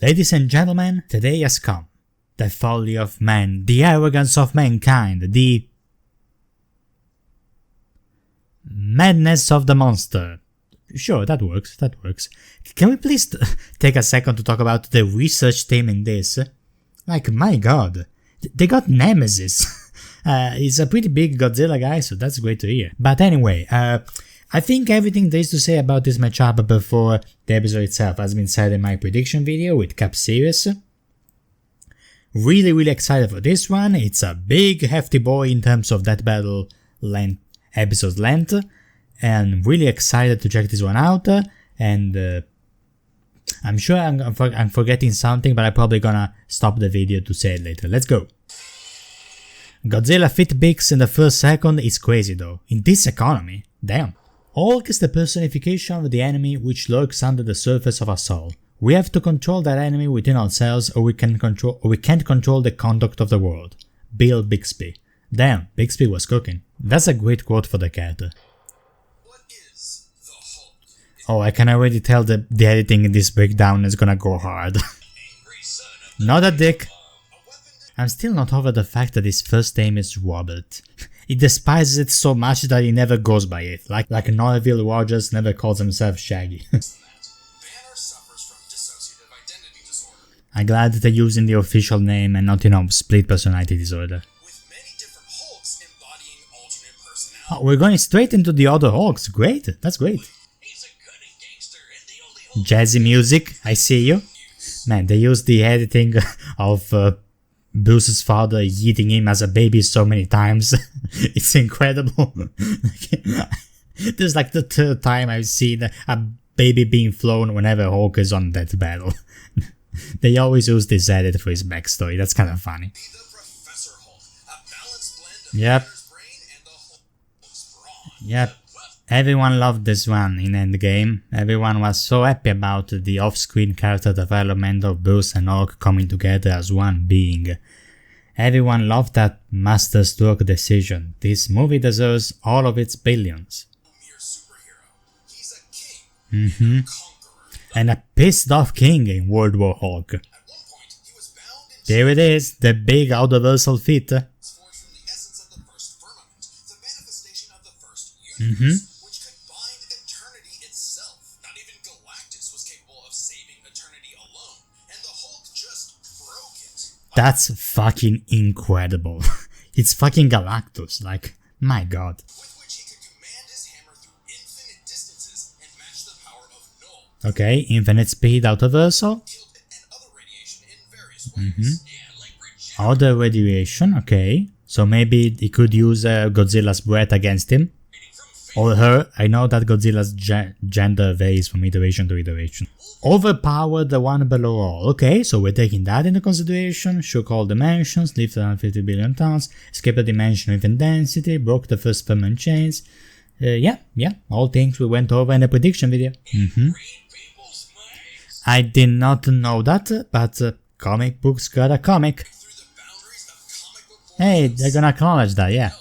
Ladies and gentlemen, today has come. The folly of man, the arrogance of mankind, the madness of the monster. Sure, that works. Can we please take a second to talk about the research team in this? Like, my god, they got Nemesis. He's a pretty big Godzilla guy, so that's great to hear. But anyway, I think everything there is to say about this matchup before the episode itself has been said in my prediction video with Cap Series. Really excited for this one. It's a big hefty boy in terms of that battle length, episode length, and really excited to check this one out. And I'm sure I'm forgetting something, but I'm probably gonna stop the video to say it later. Let's go. Godzilla fit bigs in the first second is crazy though. In this economy, damn. Hulk is the personification of the enemy which lurks under the surface of our soul. We have to control that enemy within ourselves, or we can't control the conduct of the world. Bill Bixby. Damn, Bixby was cooking. That's a great quote for the character. What is the Hulk? Oh, I can already tell the editing in this breakdown is gonna go hard. Not a dick. I'm still not over the fact that his first name is Robert. He despises it so much that he never goes by it, like Norville Rogers never calls himself Shaggy. Banner suffers from dissociative identity disorder. I'm glad that they're using the official name and not, split personality disorder. With many different Hulks embodying alternate personalities. Oh, we're going straight into the other Hulks. Great, that's great. He's a cunning gangster and the only Hulk. Jazzy music, I see you. Man, they used the editing of Bruce's father eating him as a baby so many times. It's incredible. This is like the third time I've seen a baby being flown whenever Hulk is on that battle. They always use this edit for his backstory. That's kind of funny. The Professor Hulk, a balanced blend of Yep. Banner's brain and the Hulk's brawn. Yep. Everyone loved this one in Endgame. Everyone was so happy about the off-screen character development of Bruce and Hulk coming together as one being. Everyone loved that masterstroke decision. This movie deserves all of its billions. Mere superhero. He's a king, a conqueror. And a pissed off king in World War Hulk. At one point, he was bound in There it is, the big universal fit. chains forged from the essence of the first firmament, the manifestation of the first universe, which could bind eternity itself. Not even Galactus was capable of saving eternity alone, and the Hulk just broke it. That's fucking incredible. It's fucking Galactus, like, my god. With which he could command his hammer through infinite distances and match the power of Null. Okay, infinite speed universal. Killed it and other radiation in various ways. Yeah, like regeneration. Other radiation, okay. So maybe he could use Godzilla's breath against him. Or her. I know that Godzilla's gender varies from iteration to iteration. Overpower the one below all. Okay, so we're taking that into consideration. Shook all dimensions, lifted 150 billion tons, escaped a dimension with density, broke the first permanent chains. Yeah, all things we went over in the prediction video. Read people's minds. I did not know that, but comic books got a comic. Through the boundaries of comic book Hey, they're gonna acknowledge that, yeah.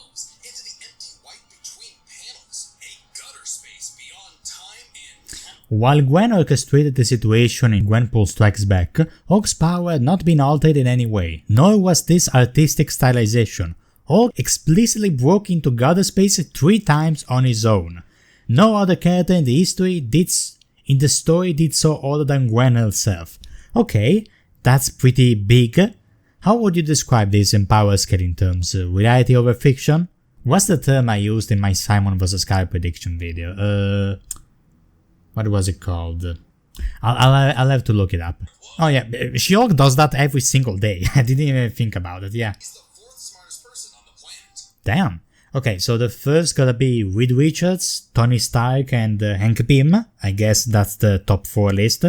into the empty white between panels, a gutter space beyond time and temporal. While Gwen orchestrated the situation in Gwenpool Strikes Back, Hulk's power had not been altered in any way, nor was this artistic stylization. Hulk explicitly broke into gutter space 3 times on his own. No other character in the story did so other than Gwen herself. Okay, that's pretty big. How would you describe this in power scaling terms? Reality over fiction? What's the term I used in my Simon vs. Sky prediction video? What was it called? I'll have to look it up. Oh yeah, She-Hulk does that every single day. I didn't even think about it, yeah. He's the 4th smartest person on the planet. Damn. Okay, so the first gotta be Reed Richards, Tony Stark, and Hank Pym. I guess that's the top 4 list.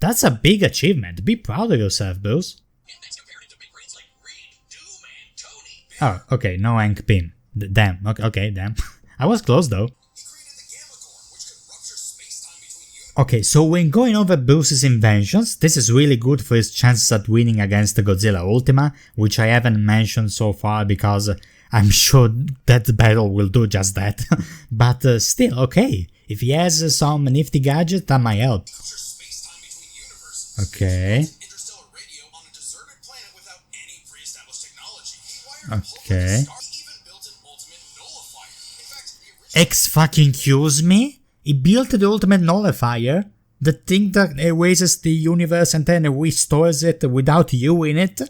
That's a big achievement. Be proud of yourself, Bruce. Index compared it to big brains like Reed, Doom, and Tony. Oh, okay, no Hank Pym. Damn, okay, damn. I was close though. He created the Gamma Core, which could rupture space-time between universes. Okay, so when going over Bruce's inventions, this is really good for his chances at winning against the Godzilla Ultima, which I haven't mentioned so far because I'm sure that battle will do just that. But still, okay. If he has some nifty gadget, that might help. Space-time between universes. Okay. Interstellar radio on a deserted planet without any pre-established technology. He wired a Okay. star. He even built an ultimate nullifier. In fact, the original Excuse me? He built the ultimate nullifier? The thing that erases the universe and then restores it without you in it?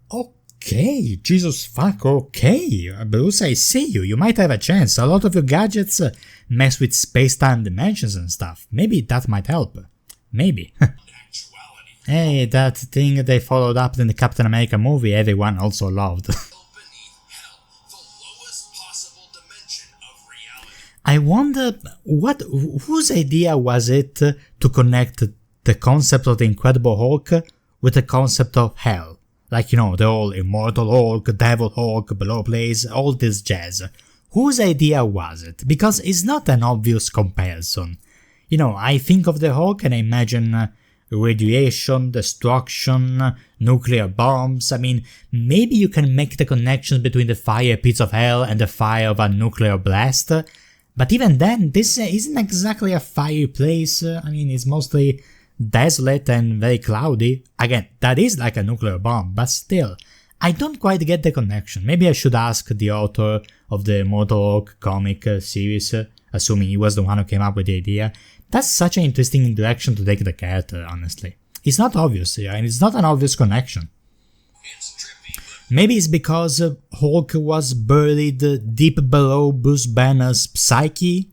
Okay, Jesus fuck, okay. Bruce, I see you. You might have a chance. A lot of your gadgets mess with space-time dimensions and stuff. Maybe that might help. Maybe. actuality. Hey, that thing they followed up in the Captain America movie everyone also loved. Beneath hell, the lowest possible dimension of reality. I wonder whose idea was it to connect the concept of the Incredible Hulk with the concept of hell? Like, you know, the whole Immortal Hulk, Devil Hulk, Below Blaze, all this jazz. Whose idea was it? Because it's not an obvious comparison. You know, I think of the Hulk and I imagine radiation, destruction, nuclear bombs. I mean, maybe you can make the connection between the fire pits of hell and the fire of a nuclear blast. But even then, this isn't exactly a fiery place. I mean, it's mostly desolate and very cloudy. Again, that is like a nuclear bomb, but still, I don't quite get the connection. Maybe I should ask the author of the Immortal Hulk comic series, assuming he was the one who came up with the idea. That's such an interesting direction to take the character, honestly. It's not obvious here, and it's not an obvious connection. It's trippy, but Maybe it's because Hulk was buried deep below Bruce Banner's psyche,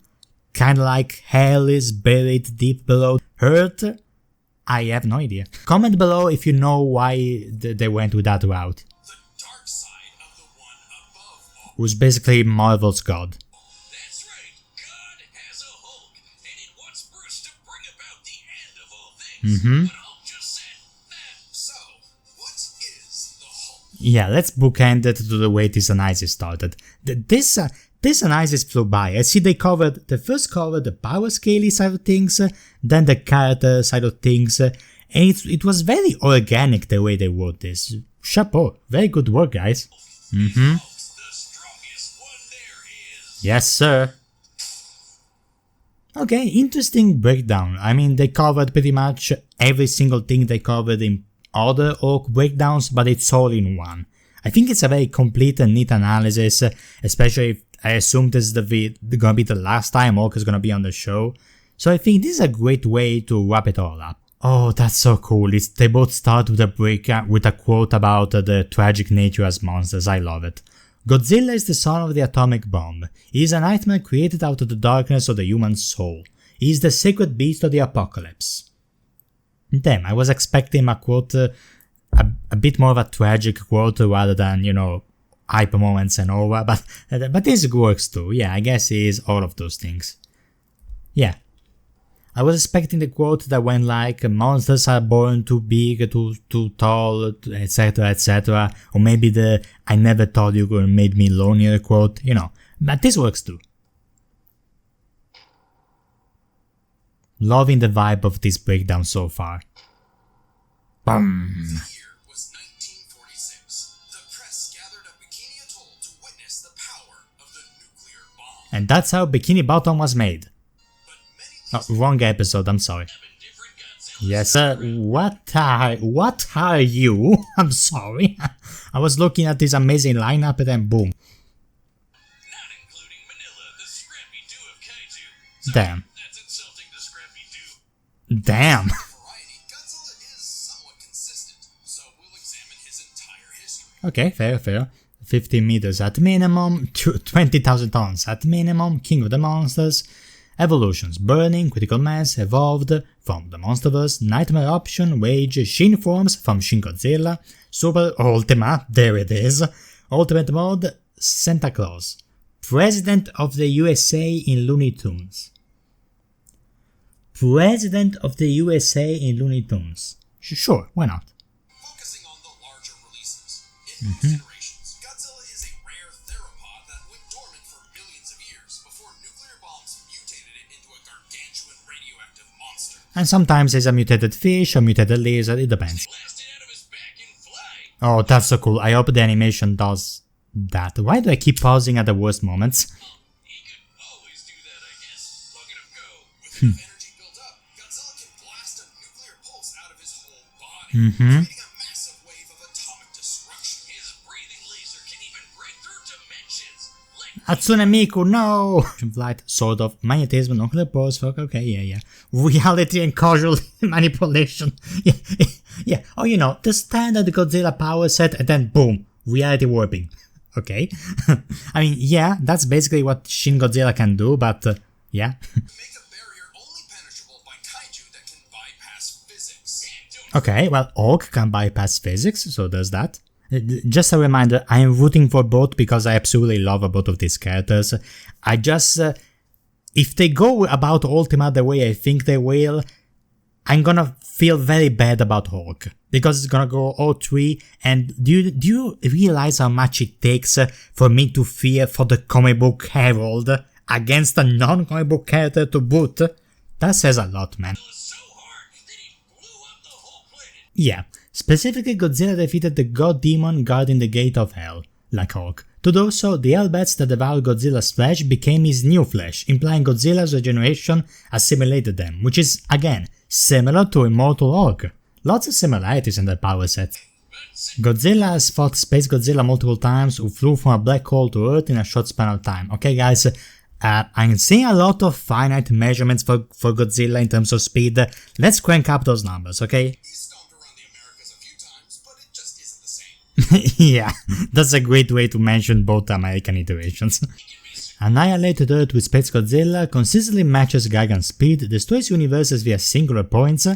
kinda like hell is buried deep below Earth. I have no idea. Comment below if you know why they went with that route. the dark side of the one above all. Who's basically Marvel's god. That's right, God has a Hulk, and it wants Bruce to bring about the end of all things. But Hulk just said that. So, what is the Hulk? Yeah, let's bookend it to the way this analysis started. This analysis flew by. I see they first covered the power scaly side of things, then the character side of things, and it was very organic the way they wrote this. Chapeau, very good work, guys. Hulk's the strongest one there is. Yes, sir. Okay, interesting breakdown. I mean, they covered pretty much every single thing they covered in other Hulk breakdowns, but it's all in one. I think it's a very complete and neat analysis, especially if I assume this is gonna be the last time Hulk is gonna be on the show. So I think this is a great way to wrap it all up. Oh, that's so cool. They both start with a quote about the tragic nature as monsters. I love it. Godzilla is the son of the atomic bomb. He is a nightmare created out of the darkness of the human soul. He is the sacred beast of the apocalypse. Damn, I was expecting a quote, a bit more of a tragic quote rather than, you know, hype moments and over, but this works too. Yeah, I guess he is all of those things. Yeah. I was expecting the quote that went like, monsters are born too big, too tall, etc, etc, or maybe the I never told you made me lonelier quote, you know, but this works too. Loving the vibe of this breakdown so far. Boom. The year was 1946. The press gathered at Bikini Atoll to witness the power of the nuclear bomb. And that's how Bikini Bottom was made. But many Oh, wrong episode, I'm sorry. different Godzillas. Yes, sir. What are you? I'm sorry. I was looking at this amazing lineup and then boom. Not including Manila, the Scrappy-Doo of Kaiju. Damn. That's insulting to Scrappy-Doo. Damn. Variety, Godzilla is somewhat consistent, so we'll examine his entire history. Okay, fair. 15 meters at minimum, 20,000 tons at minimum, king of the monsters. Evolutions: Burning, Critical Mass, Evolved from the Monsterverse, Nightmare Option, Rage, Shin Forms from Shin Godzilla, Super Ultima, there it is, Ultimate Mode, Santa Claus, President of the USA in Looney Tunes. President of the USA in Looney Tunes. Sure, why not? Focusing on the larger releases. In most iterations, Godzilla is a rare theropod that went dormant for millions of years before nuclear bombs mutated it into a gargantuan radioactive monster. And sometimes it's a mutated fish or mutated lizard, it depends. Blasted out of his back and fly. Oh, that's so cool. I hope the animation does that. Why do I keep pausing at the worst moments? He could always do that, I guess. Look at him go. With enough energy built up, Godzilla can blast a nuclear pulse out of his whole body, creating a massive wave of atomic destruction. His breathing laser can even break through dimensions. Hatsune Miku, no! Flight, sort of. Magnetism, nuclear pulse, fuck, okay, yeah. Reality and causal manipulation. Yeah. Oh, you know, the standard Godzilla power set and then boom, reality warping. Okay. I mean, yeah, that's basically what Shin Godzilla can do, but yeah. Make a barrier only penetrable by kaiju that can bypass physics. Okay, well, Hulk can bypass physics, so there's that. Just a reminder, I am rooting for both because I absolutely love both of these characters. I just, if they go about Ultima the way I think they will, I'm gonna feel very bad about Hulk. Because it's gonna go all three, and do you realize how much it takes for me to fear for the comic book Herald against a non-comic book character to boot? That says a lot, man. Yeah, specifically Godzilla defeated the God Demon guarding the Gate of Hell, like Hulk. To do so, the Hellbats that devoured Godzilla's flesh became his new flesh, implying Godzilla's regeneration assimilated them, which is, again, similar to Immortal Hulk. Lots of similarities in their power set. Godzilla has fought Space Godzilla multiple times, who flew from a black hole to Earth in a short span of time. Okay guys, I'm seeing a lot of finite measurements for Godzilla in terms of speed. Let's crank up those numbers, okay? He stomped around the Americas a few times, but it just isn't the same. Yeah, that's a great way to mention both American iterations. Annihilated Earth with Space Godzilla consistently matches Gigan's speed, destroys universes via singular points,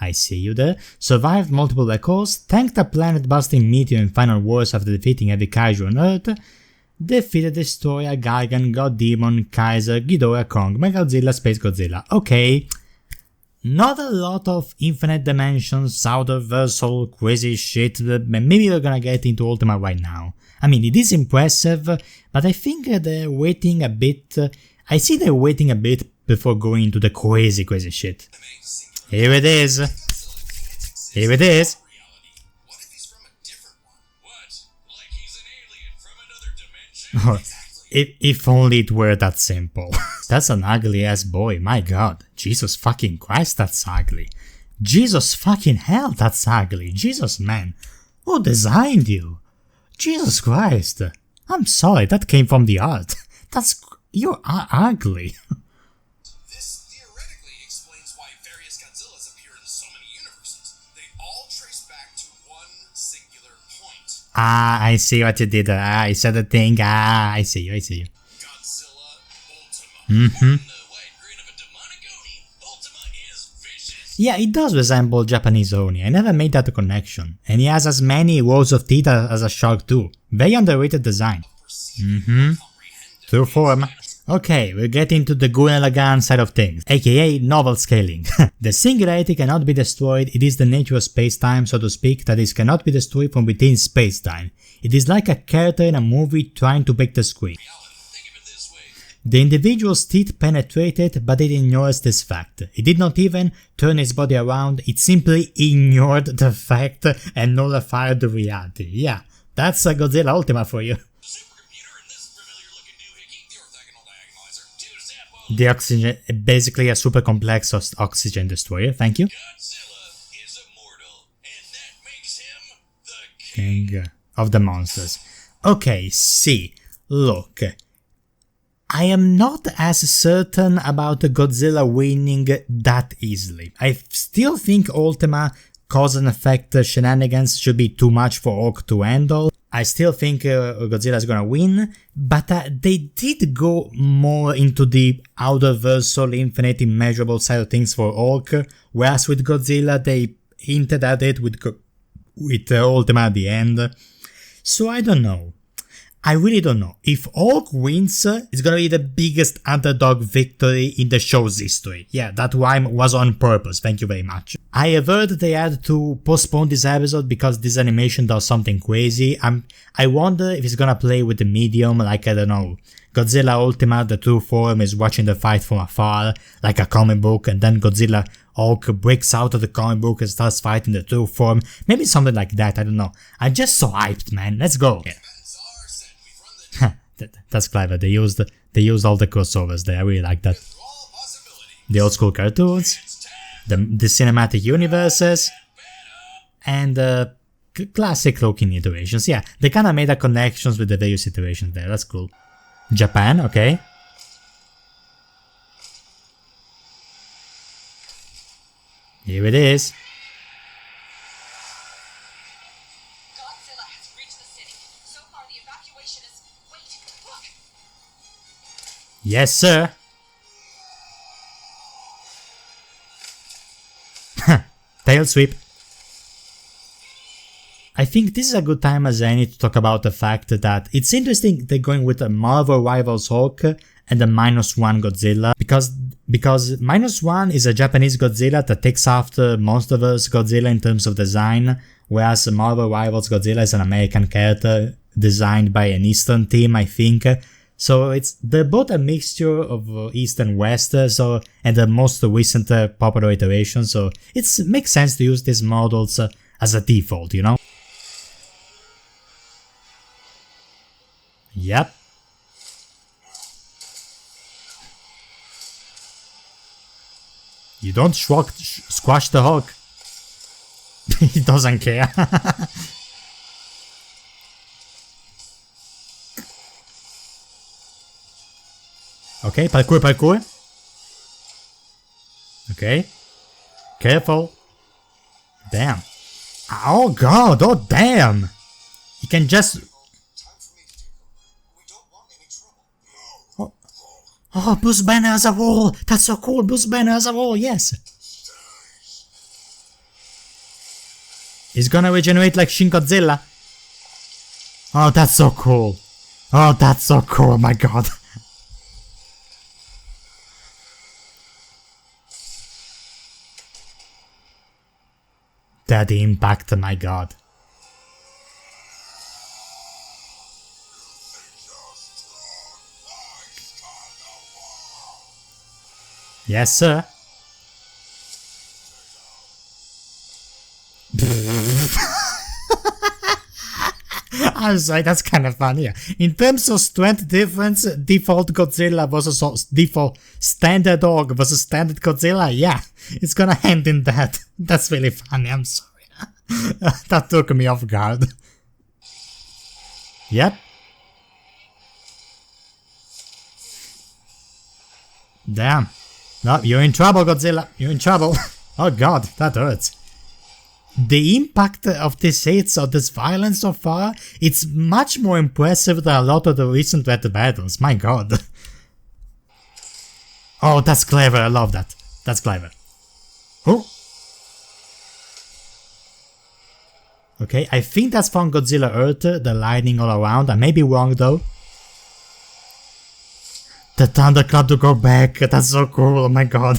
I see you there, survived multiple black holes, tanked a planet-busting meteor in final wars after defeating every kaiju on Earth, defeated Destroyer, Gigan, God Demon, Kaiser, Ghidorah, Kong, Mechagodzilla, Space Godzilla. Okay, not a lot of infinite dimensions, outer-versal, crazy shit, maybe we're gonna get into Ultima right now. I mean, it is impressive, but I think they're waiting a bit, I see they're waiting a bit before going into the crazy shit. Here it is. Here it is. What if he's from a different one? What? Like he's an alien from another dimension? If only it were that simple. That's an ugly ass boy, my god. Jesus fucking Christ, that's ugly. Jesus fucking hell, that's ugly. Jesus man. Who designed you? Jesus Christ. I'm sorry, that came from the art. You're ugly. This theoretically explains why various Godzillas appear in so many universes. They all trace back to one singular point. I see what you did. I said a thing. I see you. Godzilla Ultima. The white grin of a demonic Oni, Ultima is vicious. Yeah, it does resemble Japanese Oni. I never made that connection. And he has as many rows of teeth as a shark too. Very underrated design. True form. Okay, we're getting to the Gurren Lagann side of things, aka novel scaling. The singularity cannot be destroyed, it is the nature of space-time, so to speak, that it cannot be destroyed from within space-time. It is like a character in a movie trying to break the screen. The individual's teeth penetrated, but it ignores this fact. It did not even turn its body around, it simply ignored the fact and nullified the reality. Yeah, that's a Godzilla Ultima for you. The oxygen, basically a super complex oxygen destroyer, thank you. Godzilla is immortal, and that makes him the King of the monsters. Okay, see, look. I am not as certain about Godzilla winning that easily. I still think Ultima cause and effect shenanigans should be too much for Hulk to handle. I still think Godzilla is gonna win, but they did go more into the outer-versal, infinite, immeasurable side of things for Hulk, whereas with Godzilla they hinted at it with Ultima at the end. So I don't know. I really don't know. If Hulk wins, it's gonna be the biggest underdog victory in the show's history. Yeah, that rhyme was on purpose, thank you very much. I have heard they had to postpone this episode because this animation does something crazy. I wonder if it's gonna play with the medium, like, I don't know, Godzilla Ultima, the true form, is watching the fight from afar, like a comic book, and then Godzilla Hulk breaks out of the comic book and starts fighting the true form. Maybe something like that, I don't know. I'm just so hyped, man. Let's go. Yeah. That's clever. They used all the crossovers there. I really like that. The old school cartoons, the cinematic universes, and classic looking iterations. Yeah, they kind of made a connections with the various iterations there. That's cool. Japan, okay. Here it is. Godzilla has reached the city. So far, the evacuation is. Wait, look! Yes, sir. Tail sweep. I think this is a good time as any to talk about the fact that it's interesting they're going with a Marvel Rivals Hulk and a -1 Godzilla because -1 is a Japanese Godzilla that takes after Monsterverse Godzilla in terms of design, whereas Marvel Rivals Godzilla is an American character designed by an Eastern team, I think. So they're both a mixture of East and West, and the most recent popular iteration, so it makes sense to use these models as a default, you know? Yep. You don't squash the Hulk. He doesn't care. Okay, parkour. Okay. Careful. Damn. Oh god, oh damn! You can just... Oh, Bruce Banner as a wall! That's so cool, Bruce Banner as a wall, yes! He's gonna regenerate like Shin Godzilla. Oh, that's so cool. Oh, that's so cool, my god. That impact, my god. Yes, sir. I'm sorry, that's kind of funny. In terms of strength difference, default Godzilla versus default standard dog versus standard Godzilla, yeah, it's gonna end in that. That's really funny, I'm sorry. That took me off guard. Yep. Damn. No, you're in trouble, Godzilla. You're in trouble. Oh god, that hurts. The impact of these hits, of this violence so far, it's much more impressive than a lot of the recent Red battles, my god. Oh, that's clever, I love that. That's clever. Oh. Okay, I think that's from Godzilla Earth, the lightning all around, I may be wrong though. The thunderclap to go back, that's so cool, oh my god.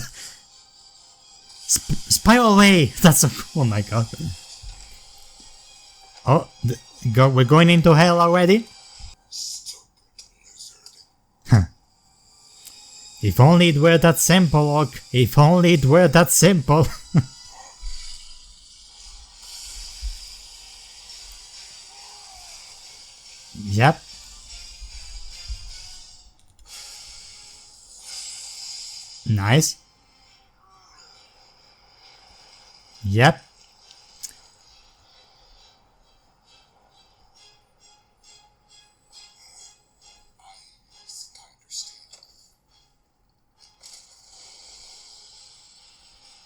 Spiral away! That's so cool, oh my god. Oh, we're going into hell already? Huh. If only it were that simple, Hulk. If only it were that simple. Yep. Nice. Yep.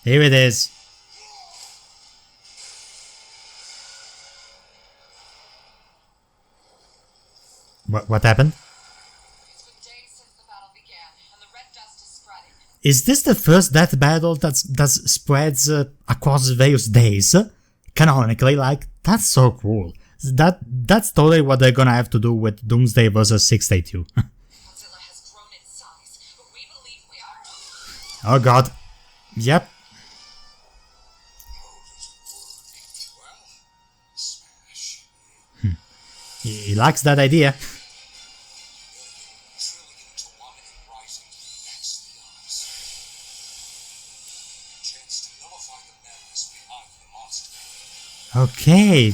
Here it is. What happened? It's been days since the battle began, and the red dust is spreading. Is this the first death battle that spreads across various days? Canonically, like, that's so cool. That's totally what they're gonna have to do with Doomsday vs 682. Godzilla has grown in size, but we believe we are. Oh god. Yep. Well, smash. He likes that idea. Trillion to one and rising. That's the odds. Chance to nullify the madness behind the monster. Okay,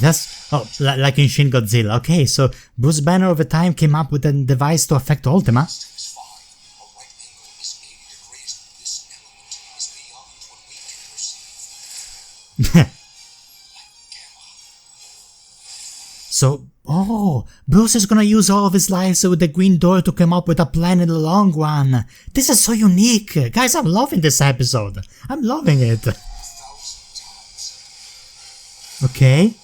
Oh, like in Shin Godzilla. Okay, so Bruce Banner over time came up with a device to affect Ultima. Is fine. A right angle is 80 degrees. This element is beyond what we can perceive. So, oh, Bruce is gonna use all of his lives with the Green Door to come up with a plan in the long run. This is so unique. Guys, I'm loving this episode. I'm loving it. 1,000 times. Okay. 1 million.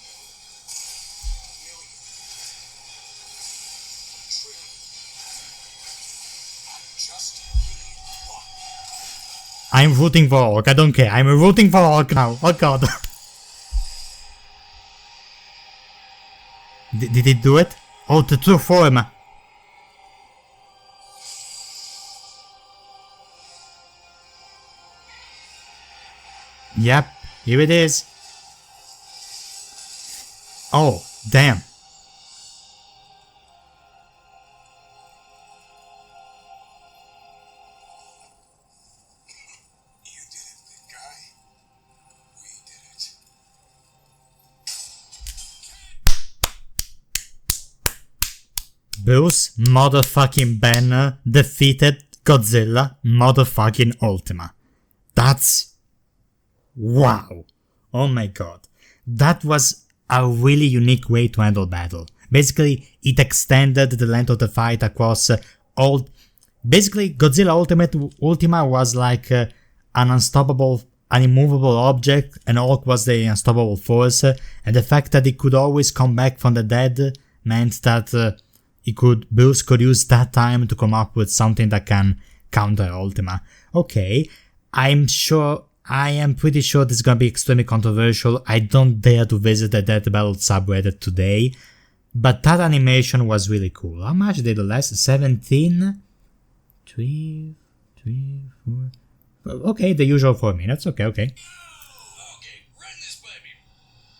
1 trillion. I just need one. I'm rooting for Hulk. I don't care. I'm rooting for Hulk now. Oh god. Did it do it? Oh, the true form. Yep, here it is. Oh, damn. You did it, big guy. We did it. Bruce motherfucking Banner defeated Godzilla motherfucking Ultima. That's... wow. Oh my god. That was a really unique way to handle battle. Basically, it extended the length of the fight across all... Basically, Godzilla Ultima was like an unstoppable, an immovable object, and Hulk was the unstoppable force, and the fact that he could always come back from the dead meant that Bruce could use that time to come up with something that can counter Ultima. Okay, I am pretty sure this is gonna be extremely controversial. I don't dare to visit the Death Battle subreddit today, but that animation was really cool. How much did it last? 17? 3, 4... Okay, the usual 4 minutes. Okay. Okay, run this baby.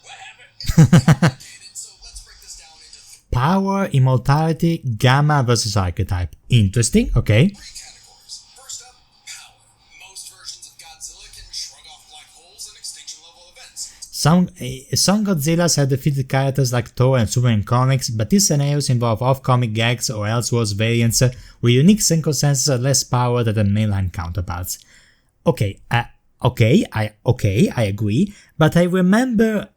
What happened? So let's break this down into 3 Power, immortality, gamma versus archetype. Interesting, okay. categories. First up, power. Most versions of Godzilla can shrug off black holes and extinction level events. Some Godzillas have defeated characters like Thor and Superman in comics, but these scenarios involve off-comic gags or Elseworlds variants with unique circumstances and less power than the mainline counterparts. Okay, I agree, but I remember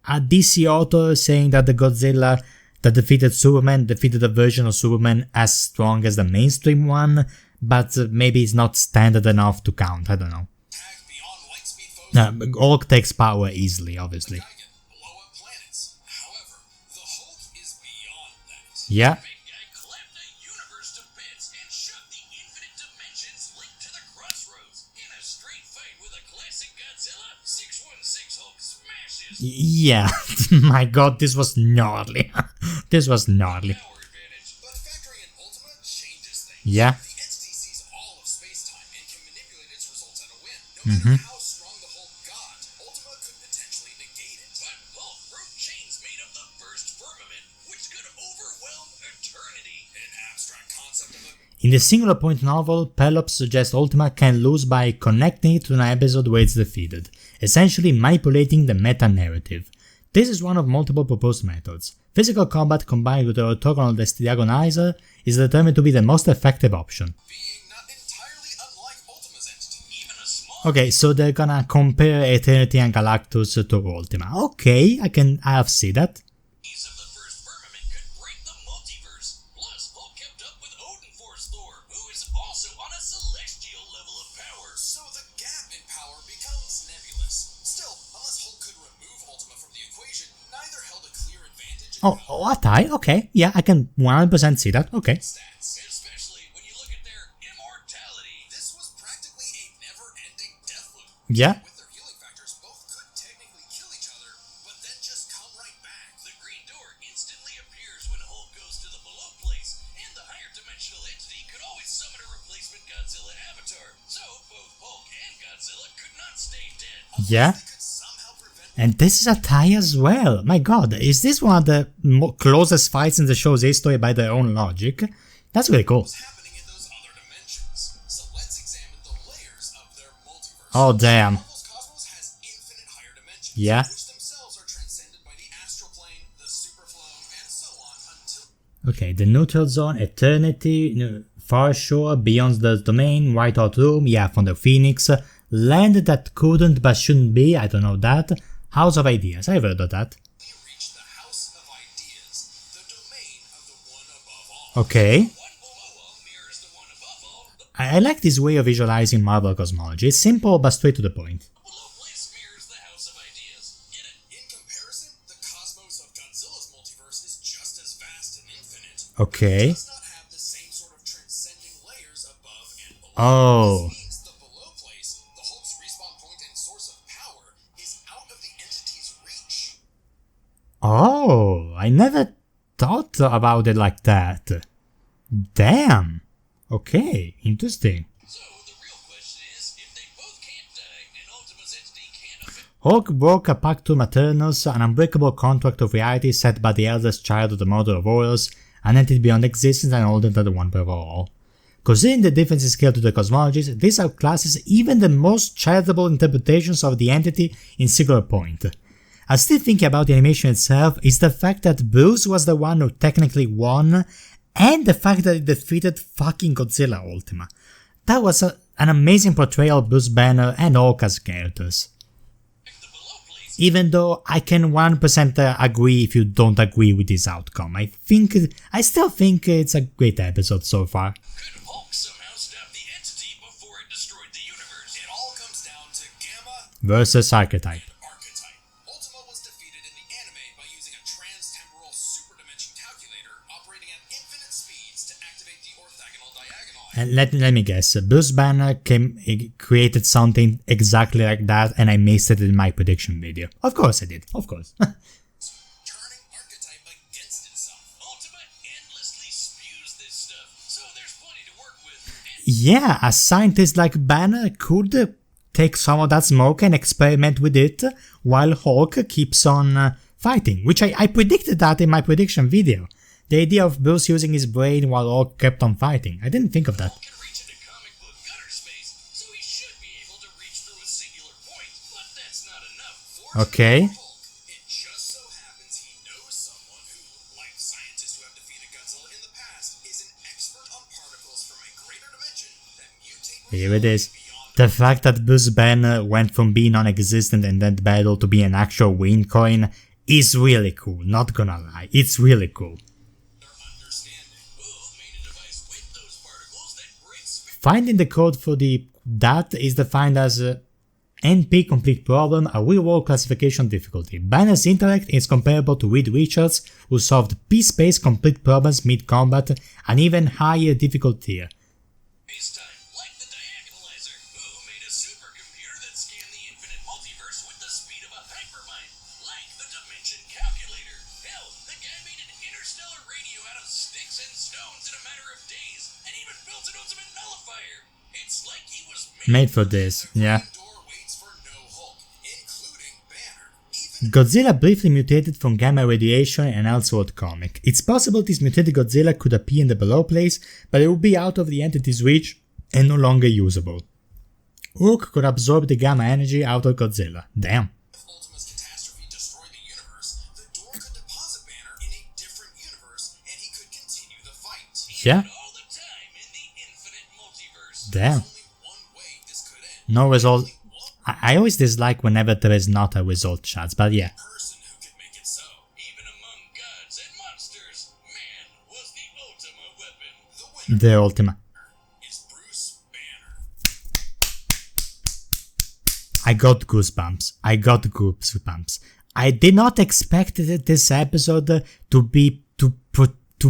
a DC author saying that the Godzilla that defeated Superman defeated a version of Superman as strong as the mainstream one, but maybe it's not standard enough to count, I don't know. Tag beyond light speed foes. Hulk takes power easily, obviously. Guy can blow up planets. However, the Hulk is beyond that. Yeah. Big guy clapped the universe to bits and shook the infinite dimensions linked to the crossroads. In a straight fight with a classic Godzilla, 616 Hulk smashes. Yeah, my god, this was gnarly. This was gnarly. Power advantage. But factoring in Ultima changes things. Yeah. The entity sees all of space-time and can manipulate its results at a whim. No matter how strong the Hulk got, Ultima could potentially negate it. But Hulk broke chains made of the first firmament, which could overwhelm eternity. An abstract concept of a... In the Singular Point novel, Pelops suggests Ultima can lose by connecting it to an episode where it's defeated, essentially manipulating the meta-narrative. This is one of multiple proposed methods. Physical combat combined with the orthogonal diagonizer is determined to be the most effective option. being not entirely unlike Ultima's entity. Even a small... Okay, so they're gonna compare Eternity and Galactus to Ultima. Okay, I have seen that. piece of the first firmament could break the multiverse. Plus, Hulk kept up with Odin Force Thor, who is also on a celestial level of power. So the gap in power becomes nebulous. Still, unless Hulk could remove Ultima from the equation, neither held a clear advantage in What I? Okay, yeah, I can 100% see that. Okay. stats. Especially when you look at their immortality. This was practically a never-ending death loop. Yeah. With their healing factors, both could technically kill each other, but then just come right back. The Green Door instantly appears when Hulk goes to the below place, and the higher dimensional entity could always summon a replacement Godzilla avatar. So both Hulk and Godzilla could not stay dead. Yeah. They could somehow prevent And this is a tie as well. My god, is this one of the closest fights in the show's history by their own logic? That's really cool. what's happening in those other dimensions. So let's examine the layers of their multiverse. Oh damn. Marvel's cosmos has infinite higher dimensions, Yeah. which themselves are transcended by the astral plane Okay, the neutral zone, eternity, far shore, beyond the domain, white hot room, yeah, from the Phoenix, land that couldn't but shouldn't be, I don't know that, house of ideas, I've heard of that. You reach the house of ideas, the domain of the one above all. Okay. The one below all mirrors the one above all. The I like this way of visualizing Marvel cosmology, it's simple but straight to the point. below place mirrors the house of ideas. Get it? In comparison, the cosmos of Godzilla's multiverse is just as vast and infinite. Okay. It does not have the same sort of transcending layers above and below. Oh. This means the below place, the Hulk's respawn point and source of power, is out of the entity's reach. Oh, I never thought about it like that. Damn. Okay, interesting. So the real question is, if they both can't die and Ultima's entity can't affect Hulk broke a pactum maternus, an unbreakable contract of reality set by the eldest child of the Mother of Horrors, an entity beyond existence and older than the one above all. Considering the difference in scale to the cosmologies, this outclasses even the most charitable interpretations of the entity in Singular Point. I still think about the animation itself is the fact that Bruce was the one who technically won, and the fact that he defeated fucking Godzilla Ultima. That was an amazing portrayal of Bruce Banner and Hulk as characters. the below place. Even though I can 1% agree if you don't agree with this outcome. I still think it's a great episode so far. Could Hulk somehow stop the entity before it destroyed the universe? It all comes down to Gamma Versus Archetype. Archetype. Ultima was defeated in the anime by using a trans-temporal superdimension calculator operating at infinite speeds to activate the orthogonal diagonal. And let me guess, Bruce Banner created something exactly like that and I missed it in my prediction video. Of course I did, of course. Turning Archetype against itself. Ultima endlessly spews this stuff, so there's plenty to work with. And Yeah, a scientist like Banner could take some of that smoke and experiment with it while Hulk keeps on fighting, which I predicted that in my prediction video. The idea of Bruce using his brain while Hulk kept on fighting. I didn't think of that. can reach into comic book gutter space, so he should be able to reach through a singular point, but that's not enough. Okay. For Hulk, it just so happens he knows someone who, like scientists who have defeated Godzilla in the past, is an expert on particles from a greater dimension that mutate Here it is. beyond. The fact that Bruce Banner went from being non-existent in that battle to be an actual win coin is really cool, not gonna lie, it's really cool. Their understanding. Who made a device with those particles that breaks Finding the code for that is defined as NP complete problem, a real-world classification difficulty. Banner's intellect is comparable to Reed Richards, who solved P-Space complete problems mid-combat, an even higher difficult tier. space-time, like the diagonalizer. Who made a supercomputer that scanned the infinite multiverse with the speed of a hypermind, like the dimension calculator. Hell, the guy made an interstellar radio out of sticks and stones in a matter of days, and even built an ultimate nullifier. It's like he was Made for this, yeah. The door waits for no Hulk, including Banner. Even Godzilla briefly mutated from gamma radiation in an Elseworld comic. It's possible this mutated Godzilla could appear in the below place, but it would be out of the entity's reach and no longer usable. Hulk could absorb the gamma energy out of Godzilla. Damn. if Ultima's catastrophe destroyed the universe, the door could deposit Banner in a different universe, and he could continue the fight. Yeah. All the time in the infinite multiverse. Damn. There's only one way this could end. No result. Only one I always dislike whenever there is not a result shots, but yeah. person who could make it so. Even among gods and monsters, man was the Ultima weapon. The winner The Ultima. is Bruce Banner. I got goosebumps. I did not expect this episode to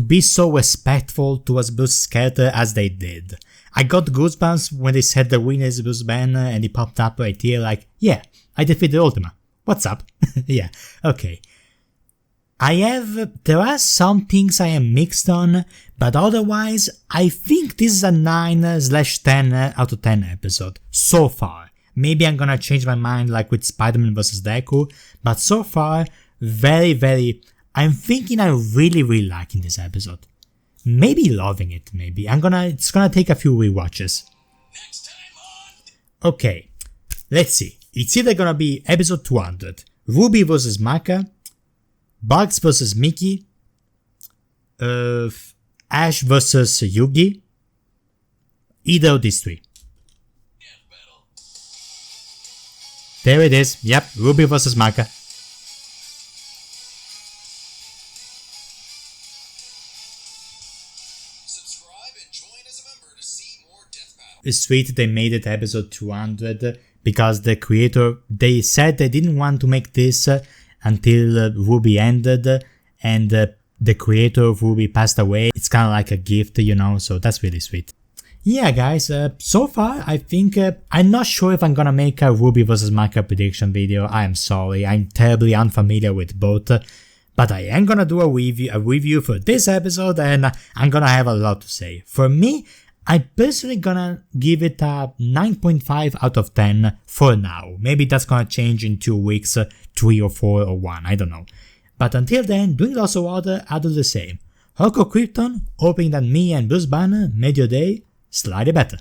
be so respectful towards Bruce's character as they did. I got goosebumps when they said the winner is Bruce Banner and he popped up right here like, yeah, I defeated Ultima. What's up? Yeah, okay. There are some things I am mixed on, but otherwise, I think this is a 9/10 out of 10 episode, so far. Maybe I'm gonna change my mind like with Spider-Man vs. Deku, but so far, I'm thinking I'm really liking this episode. Maybe loving it, maybe. It's gonna take a few rewatches. Next time on Okay, let's see. It's either gonna be episode 200, Ruby vs. Maka, Bugs vs. Mickey, Ash versus Yugi. Either of these three. There it is. Yep, Ruby versus Maka. Subscribe and join as a member to see more death battles. It's sweet they made it episode 200 because the creator, they said they didn't want to make this until Ruby ended and the creator of Ruby passed away. It's kind of like a gift, you know, so that's really sweet. Yeah guys, so far I think, I'm not sure if I'm gonna make a Ruby vs Maka prediction video. I am sorry, I'm terribly unfamiliar with both, but I am gonna do a review for this episode and I'm gonna have a lot to say. For me, I'm personally gonna give it a 9.5 out of 10 for now. Maybe that's gonna change in 2 weeks, 3 or 4 or 1, I don't know. But until then, doing lots of order, I'll do the same. HulkGodzilla, hoping that me and Bruce Banner made your day slightly better.